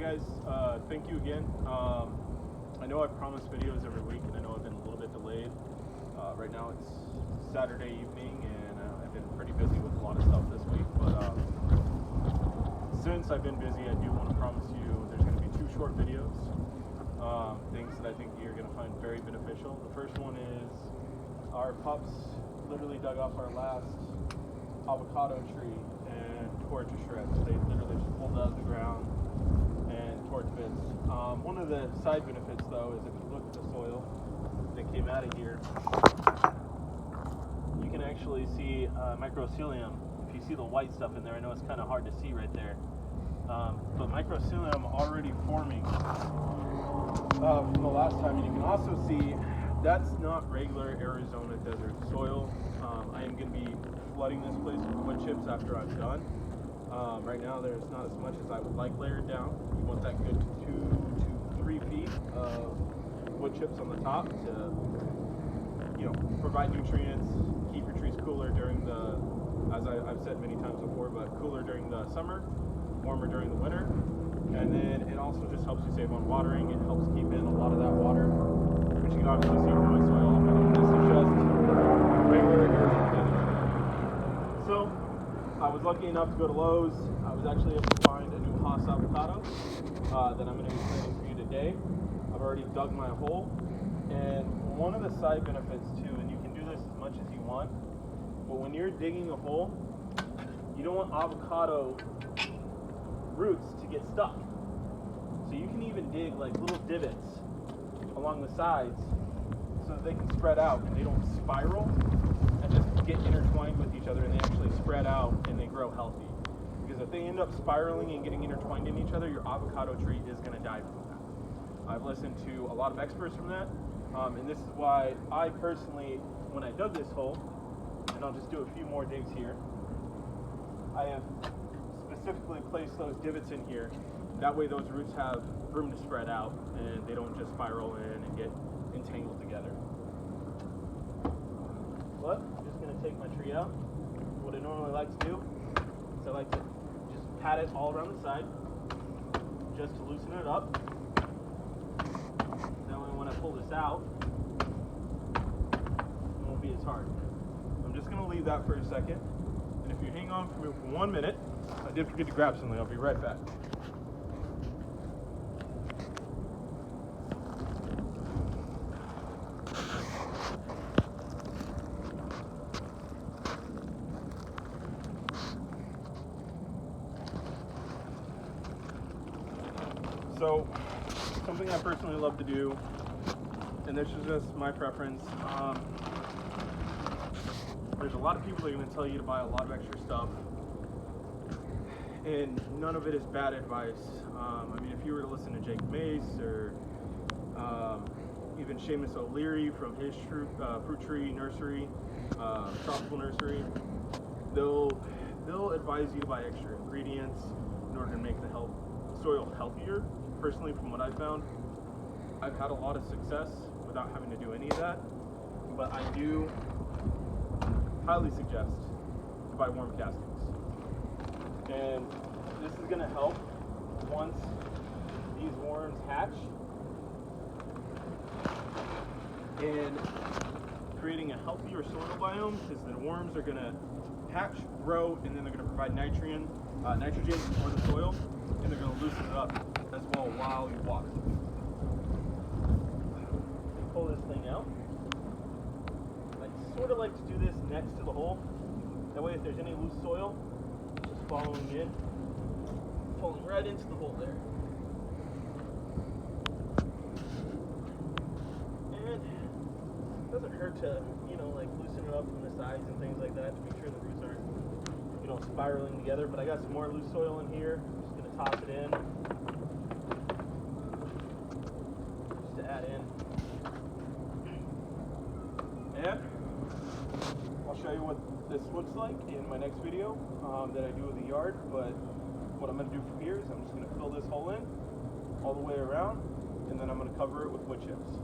guys, thank you again. I know I've promised videos every week, and I know I've been a little bit delayed. Right now it's Saturday evening, and I've been pretty busy with a lot of stuff this week, but since I've been busy, I do want to promise you there's going to be 2 short videos, things that I think you're going to find very beneficial. The first one is our pups literally dug off our last avocado tree and tore it to shreds. They literally just pulled it out of the ground and tore it to bits. One of the side benefits, though, is if you look at the soil that came out of here, you can actually see microcilium. If you see the white stuff in there, I know it's kind of hard to see right there, but microcilium already forming from the last time. And you can also see that's not regular Arizona desert soil. I am going to be flooding this place with wood chips after I'm done. Right now there's not as much as I would like layered down. You want that good 2 to 3 feet of wood chips on the top to, provide nutrients, keep your trees cooler during the, as I've said many times before, but cooler during the summer, warmer during the winter. And then it also just helps you save on watering. It helps keep in a lot of that water, which you can obviously see from my soil. This is just regular Arizona desert. So I was lucky enough to go to Lowe's. I was actually able to find a new Haas avocado that I'm going to be planting for you today. I've already dug my hole, and one of the side benefits too, and you can do this as much as you want, but when you're digging a hole, you don't want avocado roots to get stuck. So you can even dig like little divots along the sides so that they can spread out and they don't spiral and just get intertwined with each other, and they actually spread out and they grow healthy. Because if they end up spiraling and getting intertwined in each other, your avocado tree is going to die from that. I've listened to a lot of experts from that, and this is why I personally, when I dug this hole, and I'll just do a few more digs here, I have specifically placed those divots in here. That way those roots have room to spread out and they don't just spiral in and get entangled together. But I'm just going to take my tree out. What I normally like to do is I like to just pat it all around the side just to loosen it up. That way when I pull this out, it won't be as hard. I'm just going to leave that for a second. And if you hang on for me for 1 minute, I did forget to grab something. I'll be right back. So, something I personally love to do, and this is just my preference, there's a lot of people that are going to tell you to buy a lot of extra stuff, and none of it is bad advice. I mean, if you were to listen to Jake Mace or even Seamus O'Leary from his fruit tree nursery, tropical nursery, they'll advise you to buy extra ingredients in order to make the soil healthier. Personally, from what I've found, I've had a lot of success without having to do any of that, but I do highly suggest to buy worm castings. And this is going to help once these worms hatch in creating a healthier soil biome, because the worms are going to hatch, grow, and then they're going to provide nitrogen for the soil, and they're going to loosen it up as well while you water. Pull this thing out. I sort of like to do this next to the hole. That way if there's any loose soil, just following in, pulling right into the hole there. And it doesn't hurt to, like loosen it up from the sides and things like that to make sure the roots aren't, spiraling together. But I got some more loose soil in here. I'm just going to toss it in. Just to add in. And I'll show you what this looks like in my next video that I do of the yard. But what I'm going to do from here is I'm just going to fill this hole in all the way around, and then I'm going to cover it with wood chips.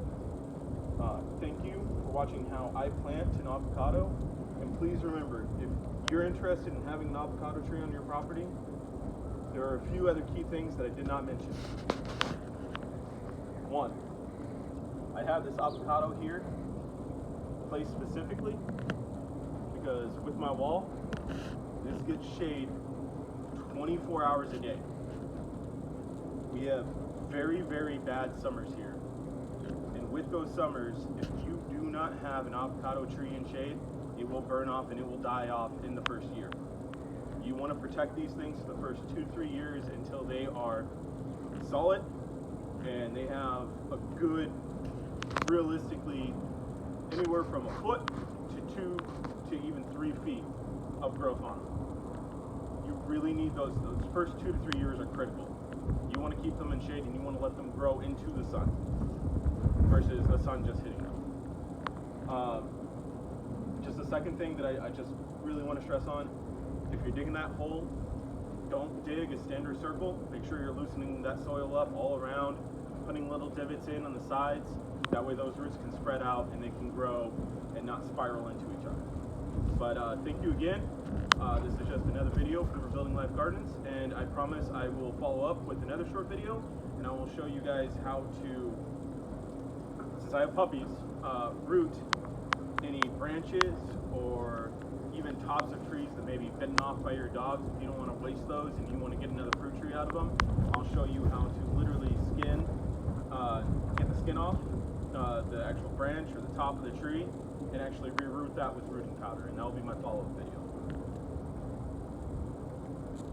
Thank you for watching how I plant an avocado, and please remember, if you're interested in having an avocado tree on your property, there are a few other key things that I did not mention. One, I have this avocado here placed specifically because with my wall, this gets shade 24 hours a day. We have very, very bad summers here. And with those summers, if you do not have an avocado tree in shade, it will burn off and it will die off in the first year. You want to protect these things for the first 2-3 years until they are solid and they have a good, realistically, anywhere from a foot to 2 to even 3 feet of growth on them. You really need those first 2 to 3 years are critical. You want to keep them in shade and you want to let them grow into the sun versus the sun just hitting them. Just the second thing that I just really want to stress on, if you're digging that hole, don't dig a standard circle. Make sure you're loosening that soil up all around, putting little divots in on the sides. That way those roots can spread out and they can grow and not spiral into each other. But thank you again. This is just another video from Rebuilding Life Gardens, and I promise I will follow up with another short video, and I will show you guys how to, since I have puppies, root any branches or even tops of trees that may be bitten off by your dogs. If you don't want to waste those and you want to get another fruit tree out of them, I'll show you how to literally get the skin off the actual branch or the top of the tree and actually reroot that with rooting powder, and that will be my follow-up video.